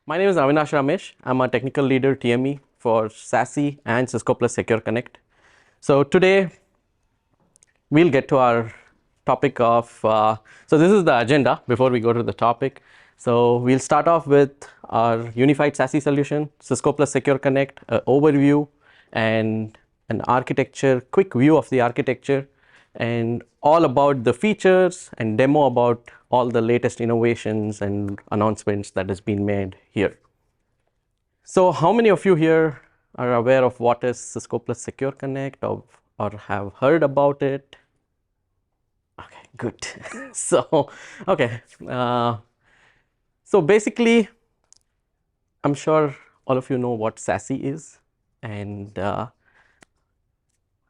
My name is Avinash Ramesh. I'm a technical leader TME for SASE and Cisco Secure Connect. So today we'll get to our topic of, so this is the agenda before we go to the topic. So we'll start off with our unified SASE solution, Cisco Secure Connect, overview and an architecture, quick view of the architecture and all about the features and demo about all the latest innovations and announcements that has been made here. So how many of you here are aware of what is Cisco Secure Connect or have heard about it? Okay, good. So, okay. So basically, I'm sure all of you know what SASE is. And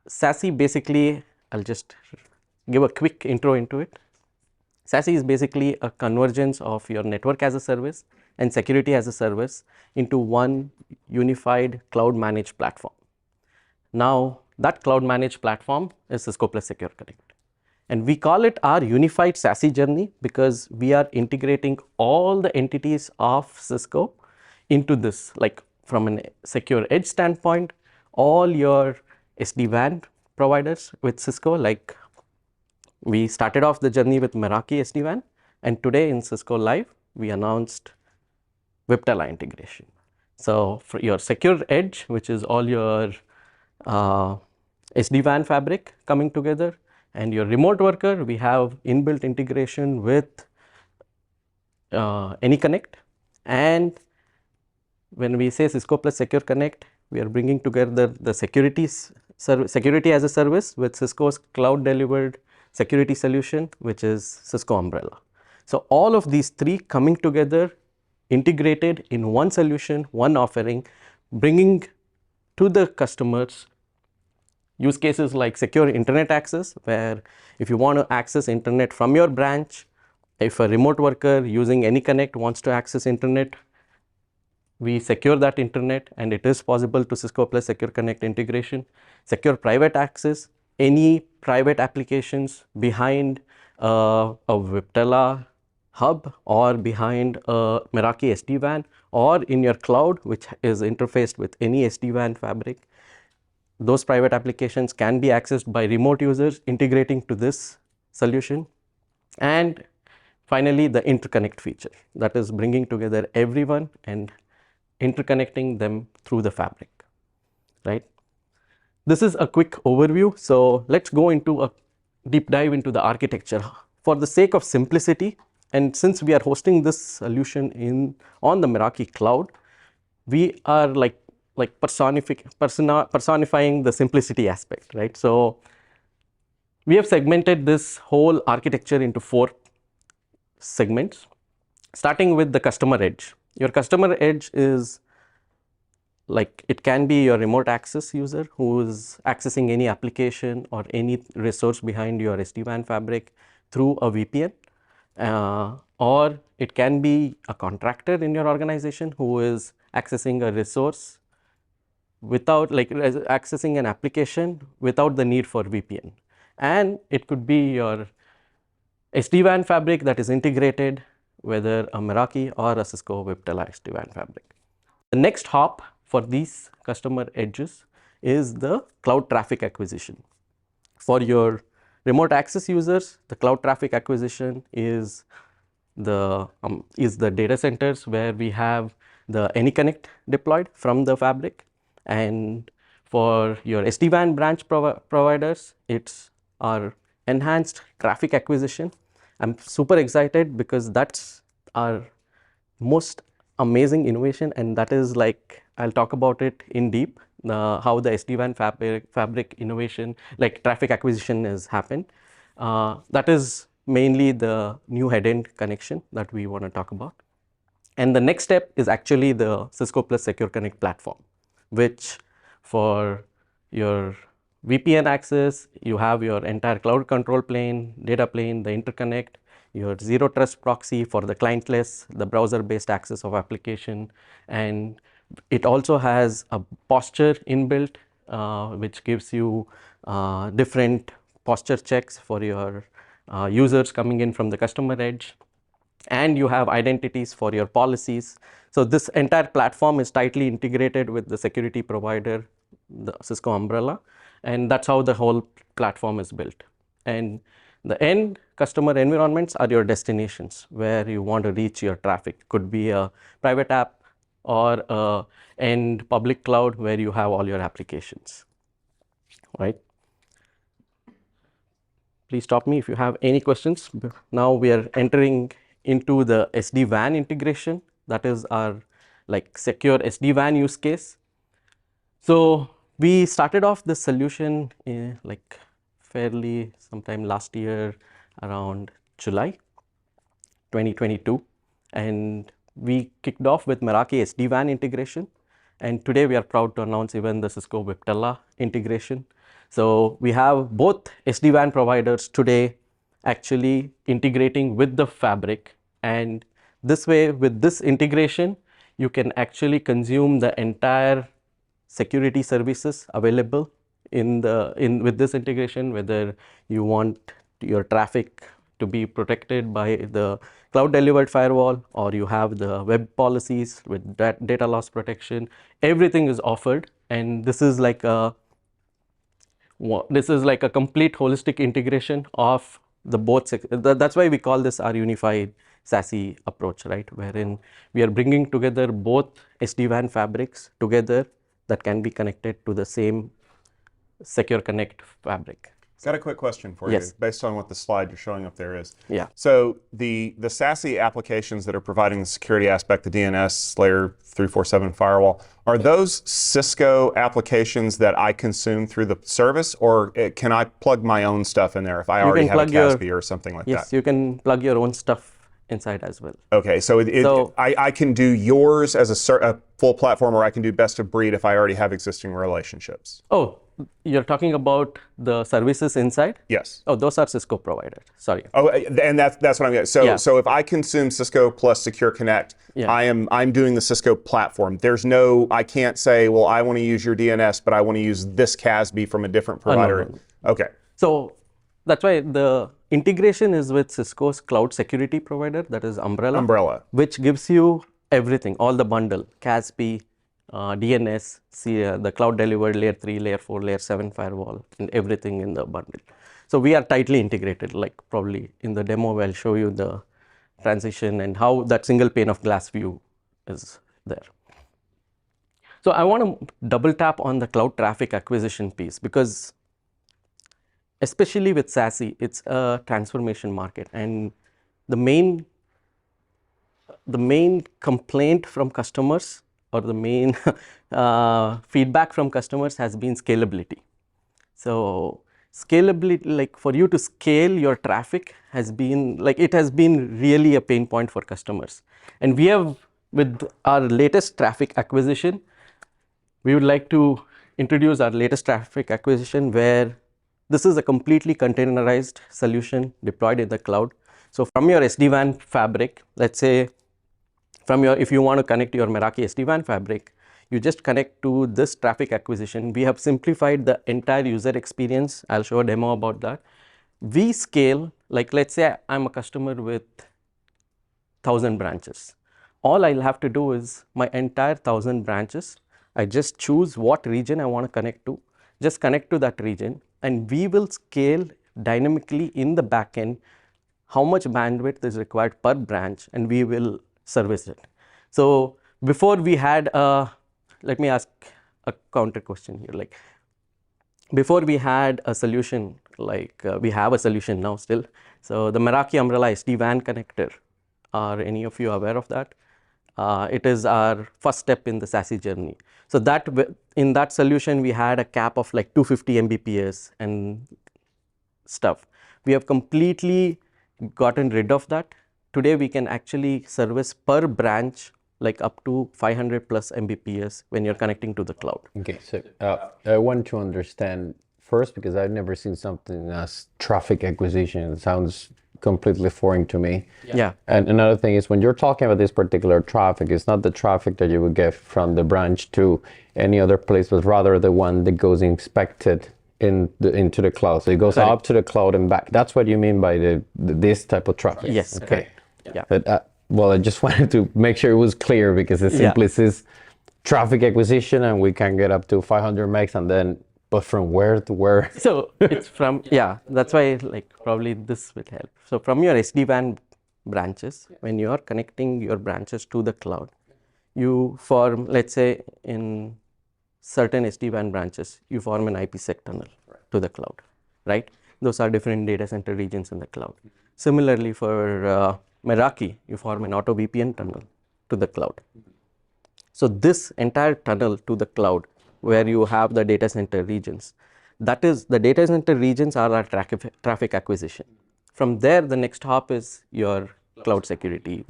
SASE basically, I'll just give a quick intro into it. SASE is basically a convergence of your network as a service and security as a service into one unified cloud managed platform. Now, that cloud managed platform is Cisco Secure Connect. And we call it our unified SASE journey because we are integrating all the entities of Cisco into this, like from a secure edge standpoint, all your SD-WAN providers with Cisco, like we started off the journey with Meraki SD-WAN, and today in Cisco Live, we announced Viptela integration. So for your secure edge, which is all your SD-WAN fabric coming together, and your remote worker, we have inbuilt integration with AnyConnect. And when we say Cisco Secure Connect, we are bringing together the security as a service with Cisco's cloud delivered security solution, which is Cisco Umbrella. So all of these three coming together, integrated in one solution, one offering, bringing to the customers use cases like secure internet access, where if you want to access internet from your branch, if a remote worker using AnyConnect wants to access internet, we secure that internet, and it is possible to Cisco Secure Connect integration. Secure private access, any private applications behind a Viptela hub or behind a Meraki SD-WAN or in your cloud, which is interfaced with any SD-WAN fabric. Those private applications can be accessed by remote users integrating to this solution. And finally, the interconnect feature, that is bringing together everyone and interconnecting them through the fabric, right? This is a quick overview. So let's go into a deep dive into the architecture. For the sake of simplicity, and since we are hosting this solution on the Meraki cloud, we are personifying the simplicity aspect, right? So we have segmented this whole architecture into 4 segments, starting with the customer edge. Your customer edge is like, it can be your remote access user who is accessing any application or any resource behind your SD-WAN fabric through a VPN, or it can be a contractor in your organization who is accessing a resource without, like, accessing an application without the need for VPN. And it could be your SD-WAN fabric that is integrated, whether a Meraki or a Cisco Viptela SD-WAN fabric. The next hop for these customer edges is the cloud traffic acquisition. For your remote access users, the cloud traffic acquisition is the data centers where we have the AnyConnect deployed from the fabric. And for your SD-WAN branch providers, it's our enhanced traffic acquisition. I'm super excited because that's our most amazing innovation, and that is, like, I'll talk about it in deep, how the SD-WAN fabric innovation, like traffic acquisition, has happened. That is mainly the new head-end connection that we want to talk about. And the next step is actually the Cisco Secure Connect platform, which for your VPN access, you have your entire cloud control plane, data plane, the interconnect, your zero trust proxy for the clientless, the browser based access of application, and it also has a posture inbuilt, which gives you different posture checks for your users coming in from the customer edge. and you have identities for your policies. So this entire platform is tightly integrated with the security provider, the Cisco umbrella, and that's how the whole platform is built. And the end customer environments are your destinations where you want to reach your traffic. Could be a private app or a end public cloud where you have all your applications, right? Please stop me if you have any questions. Now we are entering into the SD-WAN integration. That is our like secure SD-WAN use case. So we started off this solution like fairly sometime last year around July 2022, and we kicked off with Meraki SD-WAN integration, and today we are proud to announce even the Cisco Viptela integration. So we have both SD-WAN providers today actually integrating with the fabric, and this way with this integration you can actually consume the entire security services available with this integration, whether you want your traffic to be protected by the cloud delivered firewall or you have the web policies with that data loss protection. Everything is offered, and this is like a complete holistic integration of the both. That's why we call this our unified SASE approach, right? Wherein we are bringing together both SD-WAN fabrics together that can be connected to the same Secure Connect fabric. Got a quick question for Yes. you, based on what the slide you're showing up there is. Yeah. So the SASE applications that are providing the security aspect, the DNS-layer 347 firewall, are those Cisco applications that I consume through the service, or can I plug my own stuff in there if I already have a CASB or something like that? Yes, you can plug your own stuff inside as well. Okay, so, I can do yours as a full platform, or I can do best of breed if I already have existing relationships. Oh, you're talking about the services inside? Yes. Oh, those are Cisco provided. Sorry. Oh, and that's what I'm getting. So Yeah. so if I consume Cisco plus Secure Connect, Yeah. I'm doing the Cisco platform. I can't say, well, I want to use your DNS, but I want to use this CASB from a different provider. No. Okay. So that's why the integration is with Cisco's cloud security provider, that is Umbrella, which gives you everything, all the bundle, CASB, DNS, the cloud delivered layer 3, layer 4, layer 7 firewall, and everything in the bundle. So we are tightly integrated, like probably in the demo I'll show you the transition and how that single pane of glass view is there. So I want to double tap on the cloud traffic acquisition piece, because especially with SASE, it's a transformation market, and the main complaint from customers, or the main feedback from customers, has been scalability. So scalability, like for you to scale your traffic, has been really a pain point for customers. And we have, with our latest traffic acquisition, we would like to introduce our latest traffic acquisition, where this is a completely containerized solution deployed in the cloud. So from your SD-WAN fabric, let's say if you want to connect to your Meraki SD-WAN fabric, you just connect to this traffic acquisition. We have simplified the entire user experience. I'll show a demo about that. We scale, like let's say I'm a customer with 1,000 branches. All I'll have to do is my entire 1,000 branches, I just choose what region I want to connect to, just connect to that region, and we will scale dynamically in the backend how much bandwidth is required per branch, and we will service it. So before we had let me ask a counter question here. Like before we had a solution, like we have a solution now still. So the Meraki Umbrella SD-WAN connector, are any of you aware of that? It is our first step in the SASE journey. So that in that solution, we had a cap of like 250 Mbps and stuff. We have completely gotten rid of that. Today, we can actually service per branch like up to 500 plus Mbps when you're connecting to the cloud. Okay, so I want to understand first, because I've never seen something as traffic acquisition. It sounds completely foreign to me. Yeah. And another thing is, when you're talking about this particular traffic, it's not the traffic that you would get from the branch to any other place, but rather the one that goes inspected into the cloud. So it goes up to the cloud and back. That's what you mean by this type of traffic? Yes. Okay. Yeah. But, well, I just wanted to make sure it was clear because it simply says traffic acquisition and we can get up to 500 megs and then, but from where to where? So it's from, that's why like probably this will help. So from your SD-WAN branches, when you are connecting your branches to the cloud, you form, let's say in certain SD-WAN branches, you form an IPsec tunnel to the cloud, right? Those are different data center regions in the cloud. Similarly for Meraki, you form an auto VPN tunnel to the cloud. So this entire tunnel to the cloud where you have the data center regions, that is the data center regions are our traffic acquisition. From there, the next hop is your cloud security.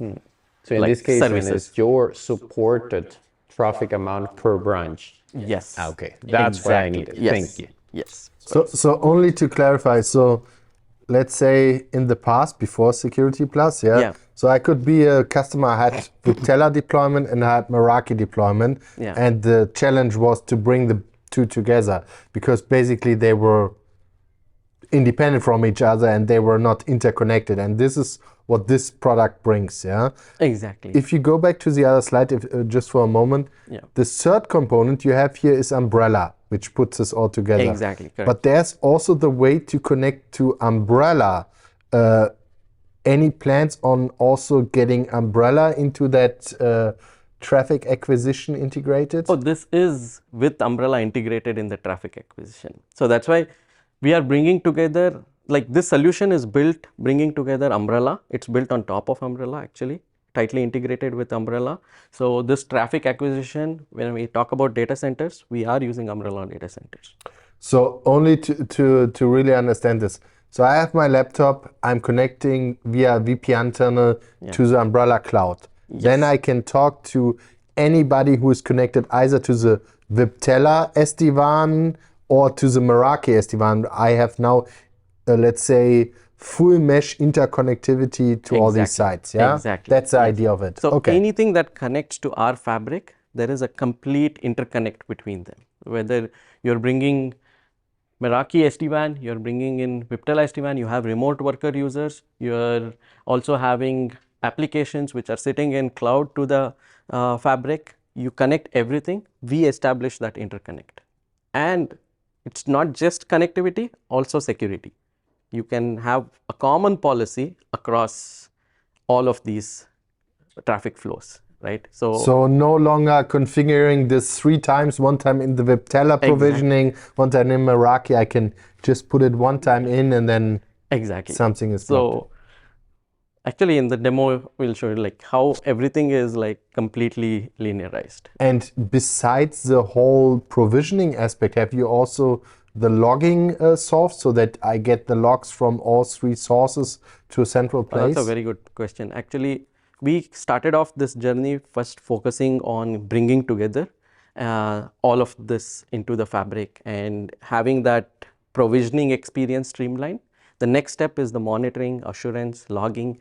So in like this case, services. then it's your supported traffic amount per branch. Yes. Okay, that's what I needed. Yes. Thank you. Yes. So only to clarify, so let's say in the past, before Security Plus, Yeah. so I could be a customer, I had Viptela deployment and I had Meraki deployment, Yeah. and the challenge was to bring the two together because basically they were independent from each other and they were not interconnected, and this is what this product brings. Exactly. If you go back to the other slide, just for a moment, the third component you have here is Umbrella, which puts this all together. Exactly, correct. But there's also the way to connect to Umbrella. Any plans on also getting Umbrella into that traffic acquisition integrated? Oh, this is with Umbrella integrated in the traffic acquisition. So that's why we are bringing together, like this solution is built bringing together Umbrella. It's built on top of Umbrella actually, tightly integrated with Umbrella. So this traffic acquisition, when we talk about data centers, we are using Umbrella data centers. So only to really understand this. So I have my laptop, I'm connecting via VPN tunnel to the Umbrella cloud. Yes. Then I can talk to anybody who is connected either to the Viptela SD-WAN or to the Meraki SD-WAN. I have now, let's say, full mesh interconnectivity to all these sites. Yeah, Exactly. That's the idea of it. So okay. anything that connects to our fabric, there is a complete interconnect between them. Whether you're bringing Meraki SD-WAN, you're bringing in Viptela SD-WAN, you have remote worker users, you're also having applications which are sitting in cloud to the fabric. You connect everything, we establish that interconnect. And it's not just connectivity, also security. You can have a common policy across all of these traffic flows, right? So no longer configuring this 3 times, one time in the Viptela provisioning, one time in Meraki. I can just put it one time in and then something is blocked. So actually in the demo, we'll show you like how everything is like completely linearized. And besides the whole provisioning aspect, have you also the logging solved so that I get the logs from all 3 sources to a central place? That's a very good question. Actually, we started off this journey first focusing on bringing together all of this into the fabric and having that provisioning experience streamlined. The next step is the monitoring, assurance, logging,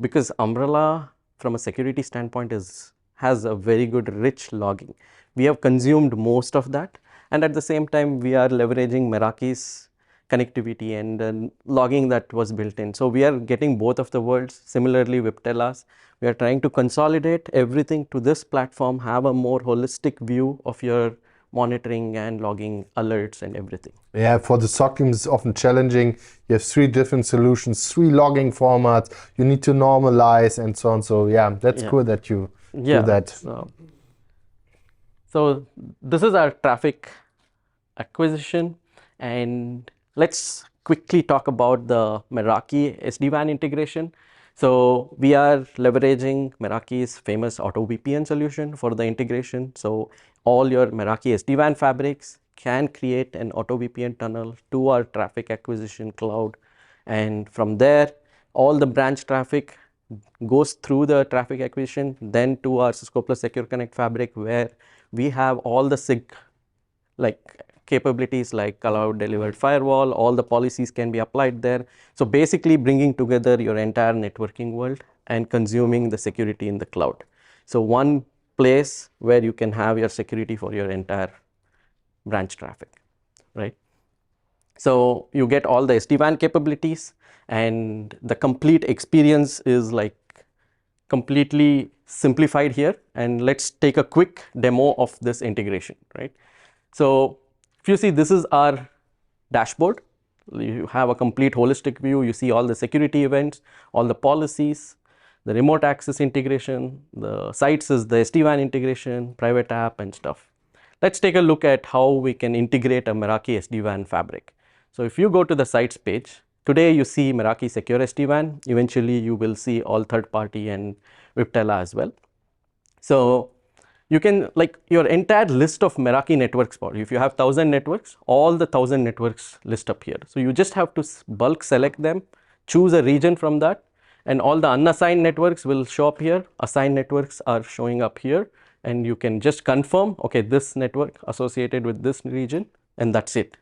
because Umbrella from a security standpoint has a very good rich logging. We have consumed most of that, and at the same time we are leveraging Meraki's connectivity and logging that was built in. So we are getting both of the worlds. Similarly, Viptela's, we are trying to consolidate everything to this platform, have a more holistic view of your monitoring and logging alerts and everything. Yeah, for the SOC teams it's often challenging. You have 3 different solutions, 3 logging formats, you need to normalize and so on. So yeah, that's cool that you do that. So this is our traffic acquisition, and let's quickly talk about the Meraki SD-WAN integration. So we are leveraging Meraki's famous auto VPN solution for the integration. So all your Meraki SD-WAN fabrics can create an auto VPN tunnel to our traffic acquisition cloud, and from there all the branch traffic goes through the traffic acquisition, then to our Cisco Secure Connect fabric, where we have all the capabilities like cloud delivered firewall. All the policies can be applied there. So basically bringing together your entire networking world and consuming the security in the cloud. So one place where you can have your security for your entire branch traffic, right? So you get all the SD-WAN capabilities, and the complete experience is like completely simplified here, and let's take a quick demo of this integration, right? So if you see, this is our dashboard. You have a complete holistic view. You see all the security events, all the policies, the remote access integration, the sites is the SD-WAN integration, private app and stuff. Let's take a look at how we can integrate a Meraki SD-WAN fabric. So if you go to the sites page, today you see Meraki Secure SD-WAN. Eventually you will see all third party and Viptela as well. So you can, like, your entire list of Meraki networks, if you have 1,000 networks, all the 1,000 networks list up here. So you just have to bulk select them, choose a region from that, and all the unassigned networks will show up here. Assigned networks are showing up here, and you can just confirm, okay, this network associated with this region, and that's it.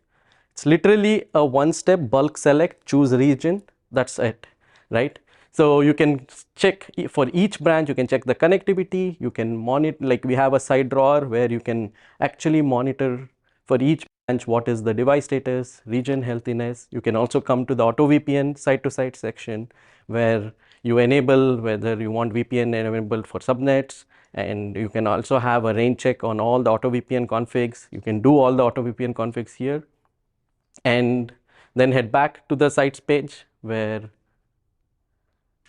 It's literally a one-step bulk select, choose region, that's it, right? So you can check for each branch, you can check the connectivity, you can monitor, like we have a side drawer where you can actually monitor for each branch what is the device status, region healthiness. You can also come to the auto VPN site-to-site section where you enable whether you want VPN enabled for subnets, and you can also have a rain check on all the auto VPN configs. You can do all the auto VPN configs here, and then head back to the sites page where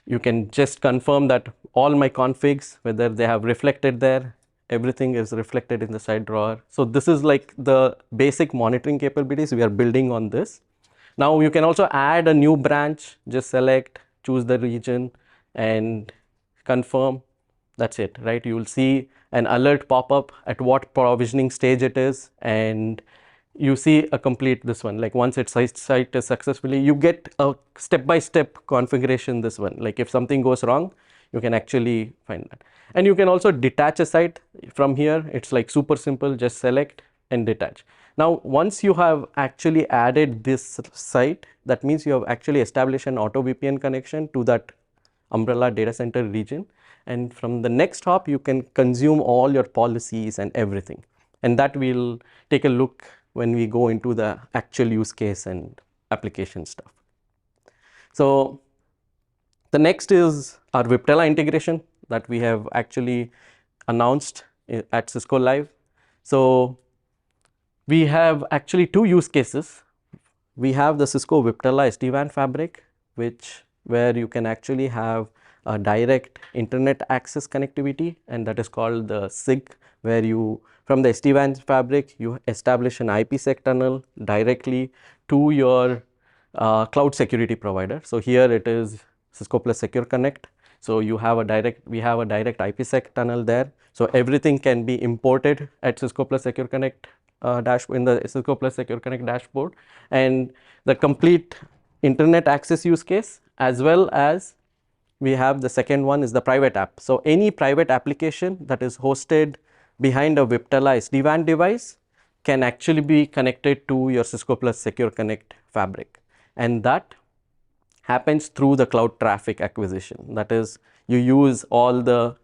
you can just confirm that all my configs, whether they have reflected there, everything is reflected in the side drawer. So this is like the basic monitoring capabilities we are building on this. Now you can also add a new branch, just select, choose the region and confirm. That's it, right? You will see an alert pop up at what provisioning stage it is, and you see a complete this one, like once its site is successfully, you get a step-by-step configuration this one. Like if something goes wrong, you can actually find that. And you can also detach a site from here. It's like super simple, just select and detach. Now, once you have actually added this site, that means you have actually established an auto VPN connection to that umbrella data center region. And from the next hop, you can consume all your policies and everything. And that we'll take a look when we go into the actual use case and application stuff. So the next is our Viptela integration that we have actually announced at Cisco Live. So we have actually two use cases. We have the Cisco Viptela SD-WAN fabric, where you can actually have a direct internet access connectivity, and that is called the SIG, where you, from the SD-WAN fabric, you establish an IPsec tunnel directly to your cloud security provider. So here it is Cisco plus Secure Connect. So you have a direct, we have a direct IPsec tunnel there. So everything can be imported at Cisco plus Secure Connect in the Cisco plus Secure Connect dashboard, and the complete internet access use case, as well as we have the second one is the private app. So any private application that is hosted behind a Viptela SD-WAN device can actually be connected to your Cisco plus Secure Connect fabric, and that happens through the cloud traffic acquisition. That is, you use all the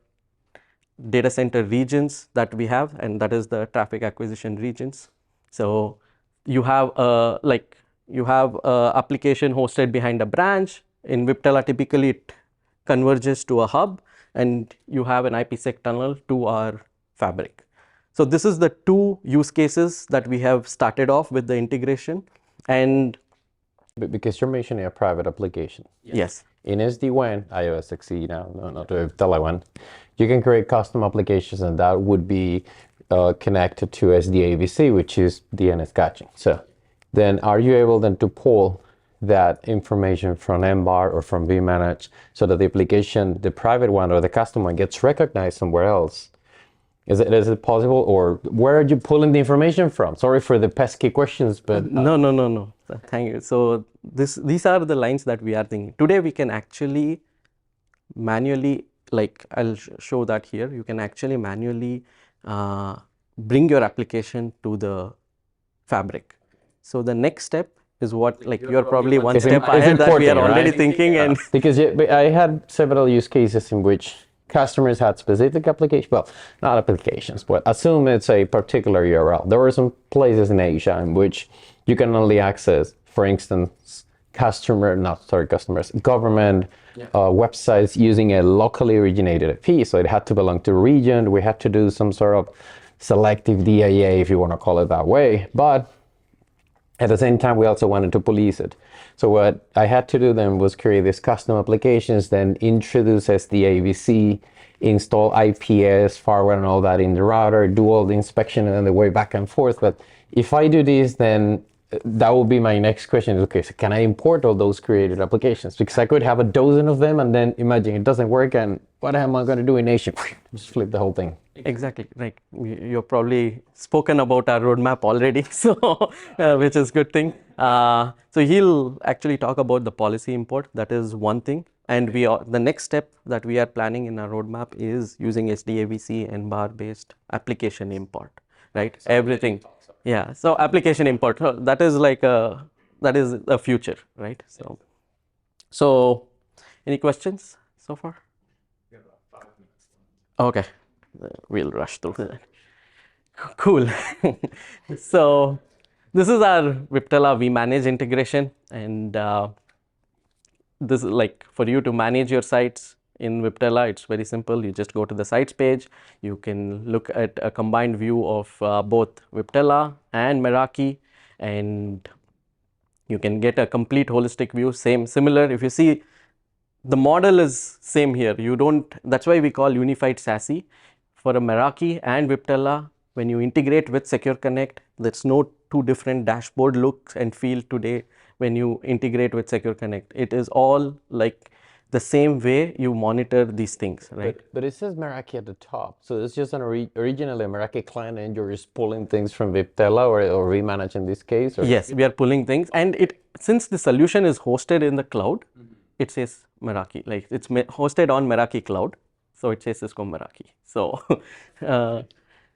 data center regions that we have, and that is the traffic acquisition regions. So you have a application hosted behind a branch. In Viptela, typically it converges to a hub, and you have an IPsec tunnel to our fabric. So this is the two use cases that we have started off with the integration. And because you're mentioning a private application. yes, In SD-WAN, iOS XE now, not the Viptela one, you can create custom applications, and that would be connected to SDAVC, which is DNS caching. So then are you able then to pull that information from MBAR or from vManage so that the application, the private one or the custom one, gets recognized somewhere else? Is it possible, or where are you pulling the information from? Sorry for the pesky questions, but no. Thank you. So these are the lines that we are thinking. Today we can actually manually, like I'll show that here. You can actually manually bring your application to the fabric. So the next step is what, like you're probably one step ahead that we are already thinking. And because I had several use cases in which customers had specific applications, well, not applications, but assume it's a particular URL. There were some places in Asia in which you can only access, for instance, government websites using a locally originated IP. So it had to belong to a region. We had to do some sort of selective DIA, if you want to call it that way. But at the same time, we also wanted to police it. So what I had to do then was create these custom applications, then introduce SDAVC, install IPS, firewall and all that in the router, do all the inspection and then the way back and forth. But if I do this, then that will be my next question. Okay, so can I import all those created applications? Because I could have a dozen of them and then imagine it doesn't work and what am I going to do in Nation? Just flip the whole thing. Exactly, right. You've probably spoken about our roadmap already, so which is good thing. So he'll actually talk about the policy import. That is one thing. And the next step that we are planning in our roadmap is using SDAVC and bar-based application import, right? So everything. Yeah, so application import, that is like that is the future, right? So any questions so far? Okay, we'll rush through that. Cool. So this is our Viptela vManage integration, and this is like for you to manage your sites in Viptela. It's very simple. You just go to the sites page. You can look at a combined view of both Viptela and Meraki, and you can get a complete holistic view. Similar. If you see, the model is same here. That's why we call unified SASE. For a Meraki and Viptela, when you integrate with Secure Connect, there's no two different dashboard looks and feel today when you integrate with Secure Connect. It is all like the same way you monitor these things, right? But it says Meraki at the top. So it's just an originally a Meraki client and you're just pulling things from Viptela or vManage in this case? Or? Yes, we are pulling things. And since the solution is hosted in the cloud, it says Meraki, like it's hosted on Meraki cloud. So it says Cisco Meraki. So,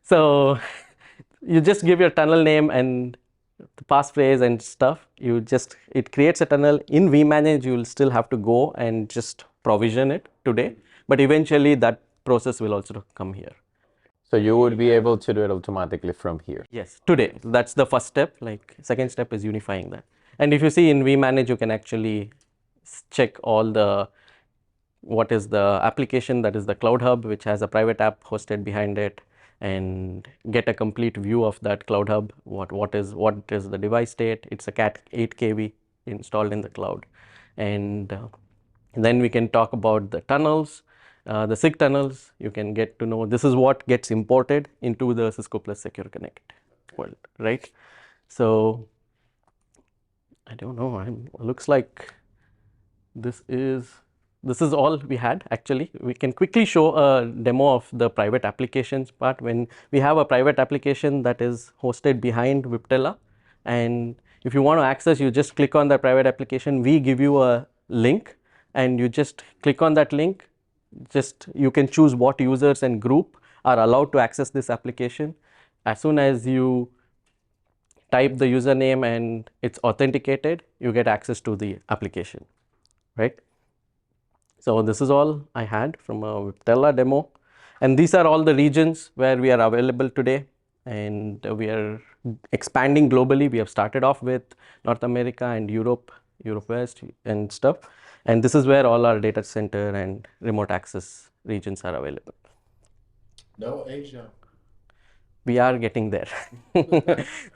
so you just give your tunnel name and the passphrase and stuff. It creates a tunnel in vManage. You will still have to go and just provision it today, but eventually that process will also come here. So you would be able to do it automatically from here? Yes, today. That's the first step. Like second step is unifying that. And if you see in vManage, you can actually check all what is the application, that is the Cloud Hub, which has a private app hosted behind it, and get a complete view of that Cloud Hub. What is the device state? It's a Cat 8 kV installed in the cloud. And then we can talk about the tunnels, the SIG tunnels. You can get to know this is what gets imported into the Cisco Plus Secure Connect world, right? So I don't know, looks like this is all we had. Actually, we can quickly show a demo of the private applications part. When we have a private application that is hosted behind Viptela, and if you want to access, you just click on the private application. We give you a link and you just click on that link. You can choose what users and group are allowed to access this application. As soon as you type the username and it's authenticated, you get access to the application, right? So this is all I had from a Viptela demo, and these are all the regions where we are available today, and we are expanding globally. We have started off with North America and Europe West and stuff, and this is where all our data center and remote access regions are available. No Asia. We are getting there.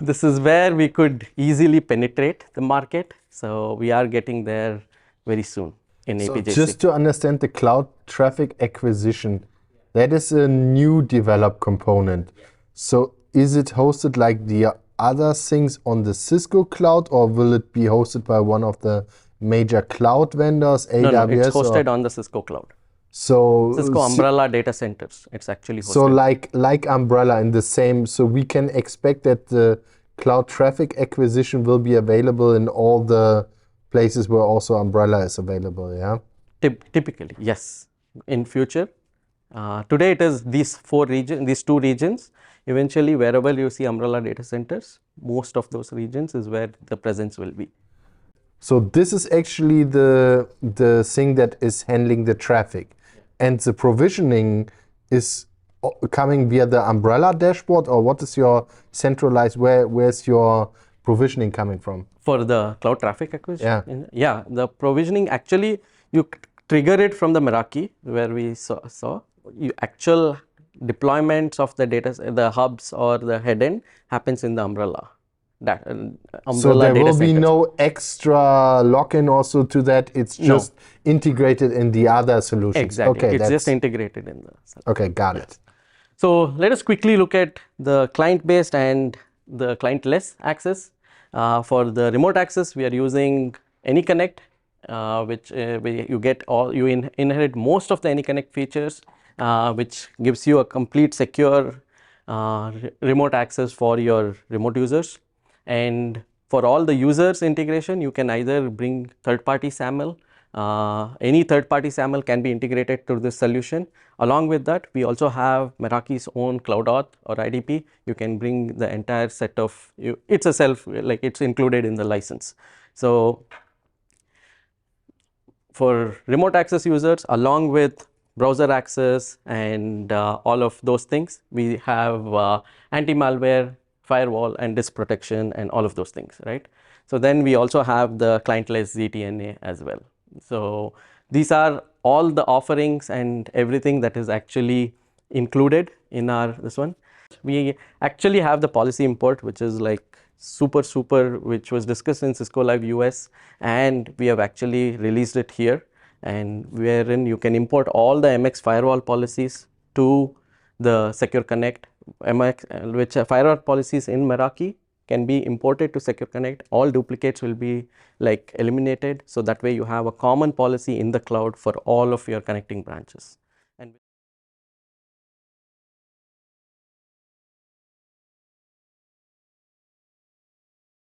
This is where we could easily penetrate the market, so we are getting there very soon. So just to understand the cloud traffic acquisition, that is a new developed component. So is it hosted like the other things on the Cisco cloud, or will it be hosted by one of the major cloud vendors, AWS? No, it's hosted on the Cisco cloud. So Cisco Umbrella data centers, it's actually hosted. So like Umbrella in the same, so we can expect that the cloud traffic acquisition will be available in all the places where also Umbrella is available, yeah? Typically, yes. In future, today it is these two regions. Eventually, wherever you see Umbrella data centers, most of those regions is where the presence will be. So this is actually the thing that is handling the traffic, and the provisioning is coming via the Umbrella dashboard, or what is your centralized? Where's your provisioning coming from? For the cloud traffic acquisition? Yeah. The provisioning, actually, you trigger it from the Meraki, where we saw. Actual deployments of the data, the hubs or the head end happens in the umbrella. So there will be centers. no extra lock-in also to that. It's just integrated in the other solutions. Exactly. Okay, it's just integrated in the. Okay, got it. So let us quickly look at the client-based and the client-less access. For the remote access, we are using AnyConnect, which you inherit most of the AnyConnect features, which gives you a complete secure remote access for your remote users. And for all the users integration, you can either bring third-party SAML. Any third-party SAML can be integrated to this solution. Along with that, we also have Meraki's own CloudAuth or IDP. You can bring the entire set of, it's it's included in the license. So for remote access users, along with browser access and all of those things, we have anti-malware, firewall, and disk protection, and all of those things, right? So then we also have the client-less ZTNA as well. So these are all the offerings and everything that is actually included in this one. We actually have the policy import, which is like super, which was discussed in Cisco Live US, and we have actually released it here, and wherein you can import all the MX firewall policies to the Secure Connect, which firewall policies in Meraki can be imported to Secure Connect. All duplicates will be eliminated, so that way you have a common policy in the cloud for all of your connecting branches.